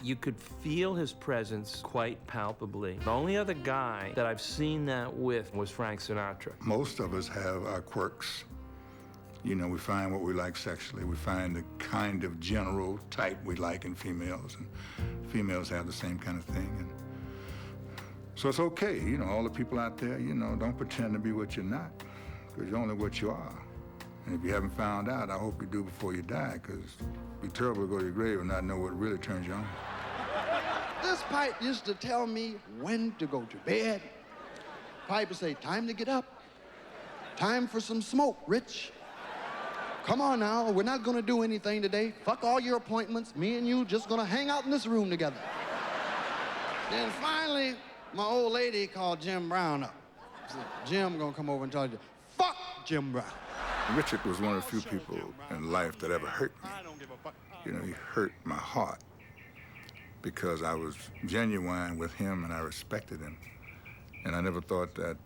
You could feel his presence quite palpably. The only other guy that I've seen that with was Frank Sinatra. Most of us have our quirks. You know, we find what we like sexually. We find the kind of general type we like in females, and females have the same kind of thing. And so it's okay, you know, all the people out there, you know, don't pretend to be what you're not, because you're only what you are. And if you haven't found out, I hope you do before you die, because it'd be terrible to go to your grave and not know what really turns you on. This pipe used to tell me when to go to bed. Pipe would say, time to get up. Time for some smoke, Rich. Come on now, we're not gonna do anything today. Fuck all your appointments. Me and you just gonna hang out in this room together. Then finally, my old lady called Jim Brown up. She said, Jim gonna come over and tell you, fuck Jim Brown. Richard was one of the few people in life that ever hurt me. You know, he hurt my heart because I was genuine with him and I respected him. And I never thought that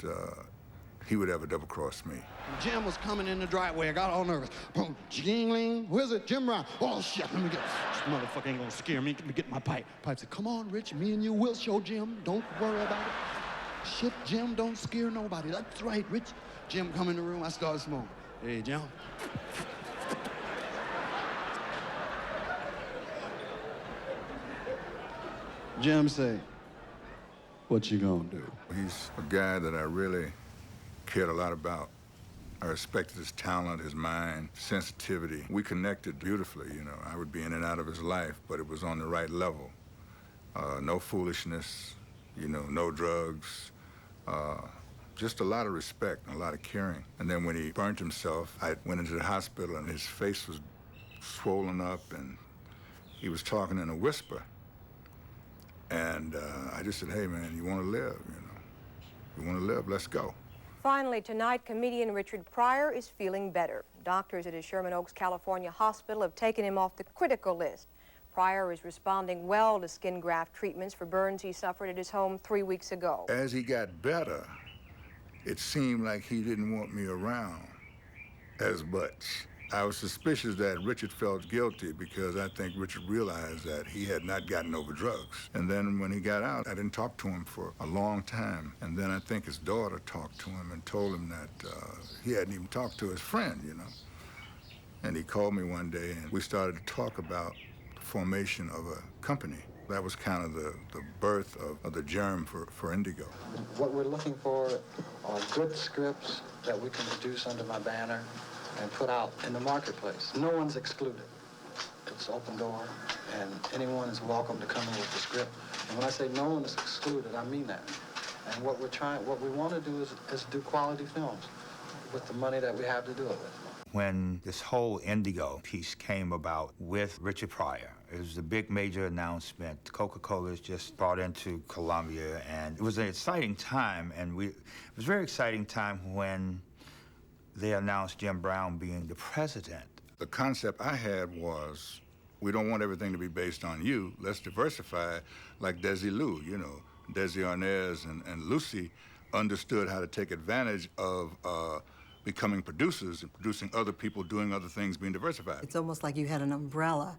he would ever double-cross me. Jim was coming in the driveway. I got all nervous. Boom, jingling. Where's it? Jim Brown. Oh, shit. Let me get this motherfucker ain't gonna scare me. Let me get my pipe. Pipe said, come on, Rich. Me and you will show Jim. Don't worry about it. Shit, Jim, don't scare nobody. That's right, Rich. Jim come in the room. I started smoking. Hey, Jim. Jim say, what you gonna do? He's a guy that I really cared a lot about. I respected his talent, his mind, sensitivity. We connected beautifully, you know. I would be in and out of his life, but it was on the right level. No foolishness, you know, no drugs. Just a lot of respect and a lot of caring. And then when he burnt himself, I went into the hospital and his face was swollen up and he was talking in a whisper. And I just said, hey man, you want to live, you know? You want to live, let's go. Finally, tonight, comedian Richard Pryor is feeling better. Doctors at his Sherman Oaks, California hospital have taken him off the critical list. Pryor is responding well to skin graft treatments for burns he suffered at his home 3 weeks ago. As he got better, it seemed like he didn't want me around as much. I was suspicious that Richard felt guilty because I think Richard realized that he had not gotten over drugs. And then when he got out, I didn't talk to him for a long time. And then I think his daughter talked to him and told him that he hadn't even talked to his friend, you know. And he called me one day and we started to talk about the formation of a company. That was kind of the birth of the germ for Indigo. What we're looking for are good scripts that we can produce under my banner and put out in the marketplace. No one's excluded. It's open door, and anyone is welcome to come in with the script. And when I say no one is excluded, I mean that. And what we want to do is do quality films with the money that we have to do it with. When this whole Indigo piece came about with Richard Pryor, it was a big major announcement. Coca-Cola's just brought into Columbia, and it was an exciting time, and it was a very exciting time when they announced Jim Brown being the president. The concept I had was, we don't want everything to be based on you. Let's diversify like Desilu, you know. Desi Arnaz and Lucy understood how to take advantage of becoming producers and producing other people doing other things, being diversified. It's almost like you had an umbrella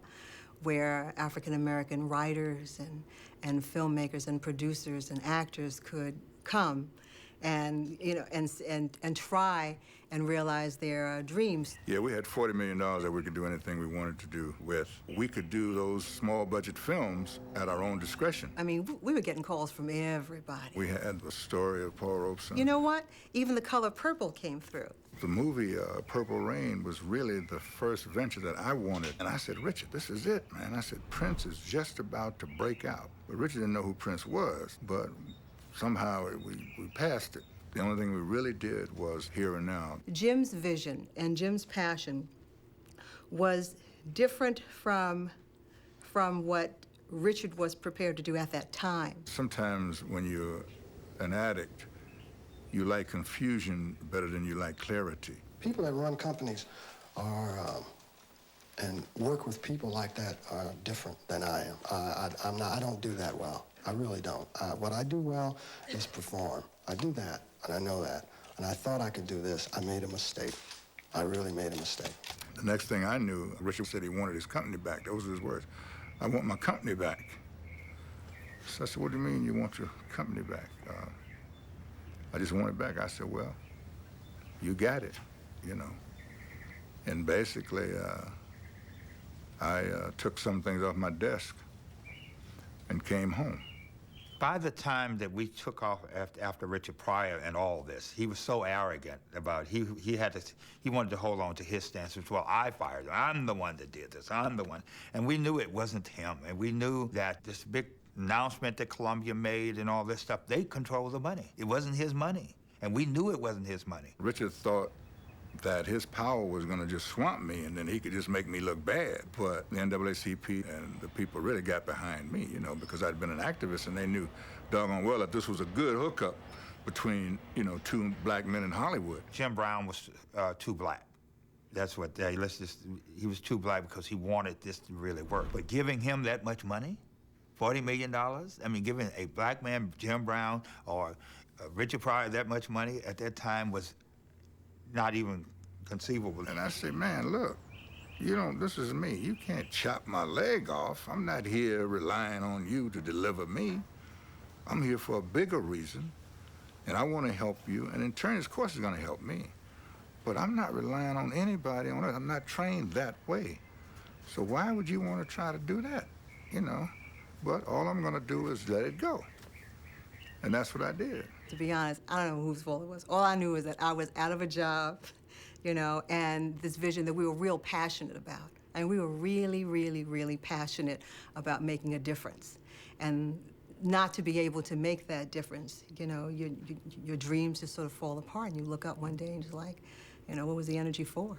where African-American writers and filmmakers and producers and actors could come and, you know, and try and realize their dreams. Yeah, we had $40 million that we could do anything we wanted to do with. We could do those small budget films at our own discretion. I mean, we were getting calls from everybody. We had the story of Paul Robeson. You know what? Even The Color Purple came through. The movie Purple Rain was really the first venture that I wanted. And I said, Richard, this is it, man. I said, Prince is just about to break out. But Richard didn't know who Prince was, but somehow we passed it. The only thing we really did was Here and Now. Jim's vision and Jim's passion was different from what Richard was prepared to do at that time. Sometimes when you're an addict, you like confusion better than you like clarity. People that run companies are, and work with people like that are different than I am. I don't do that well. I really don't. What I do well is perform. I do that, and I know that. And I thought I could do this. I made a mistake. I really made a mistake. The next thing I knew, Richard said he wanted his company back. Those were his words. I want my company back. So I said, what do you mean you want your company back? I just want it back. I said, well, you got it, you know. And basically, I took some things off my desk and came home. By the time that we took off after Richard Pryor and all this, he was so arrogant about he wanted to hold on to his stance, which, well, I fired him. I'm the one that did this. I'm the one. And we knew it wasn't him. And we knew that this big announcement that Columbia made and all this stuff, they control the money. It wasn't his money. And we knew it wasn't his money. Richard thought that his power was going to just swamp me and then he could just make me look bad. But the NAACP and the people really got behind me, you know, because I'd been an activist and they knew doggone well that this was a good hookup between, you know, two black men in Hollywood. Jim Brown was too black. That's what he was too black because he wanted this to really work. But giving him that much money, $40 million, I mean, giving a black man, Jim Brown, or Richard Pryor that much money at that time was not even conceivable. And I say, man, look, you know, this is me. You can't chop my leg off. I'm not here relying on you to deliver me. I'm here for a bigger reason, and I want to help you, and in turn, of course, it's going to help me. But I'm not relying on anybody on it. I'm not trained that way. So why would you want to try to do that, you know? But all I'm going to do is let it go. And that's what I did. To be honest, I don't know whose fault it was. All I knew was that I was out of a job, you know, and this vision that we were real passionate about. And we were really, really, really passionate about making a difference. And not to be able to make that difference, you know, your dreams just sort of fall apart and you look up one day and just like, you know, what was the energy for?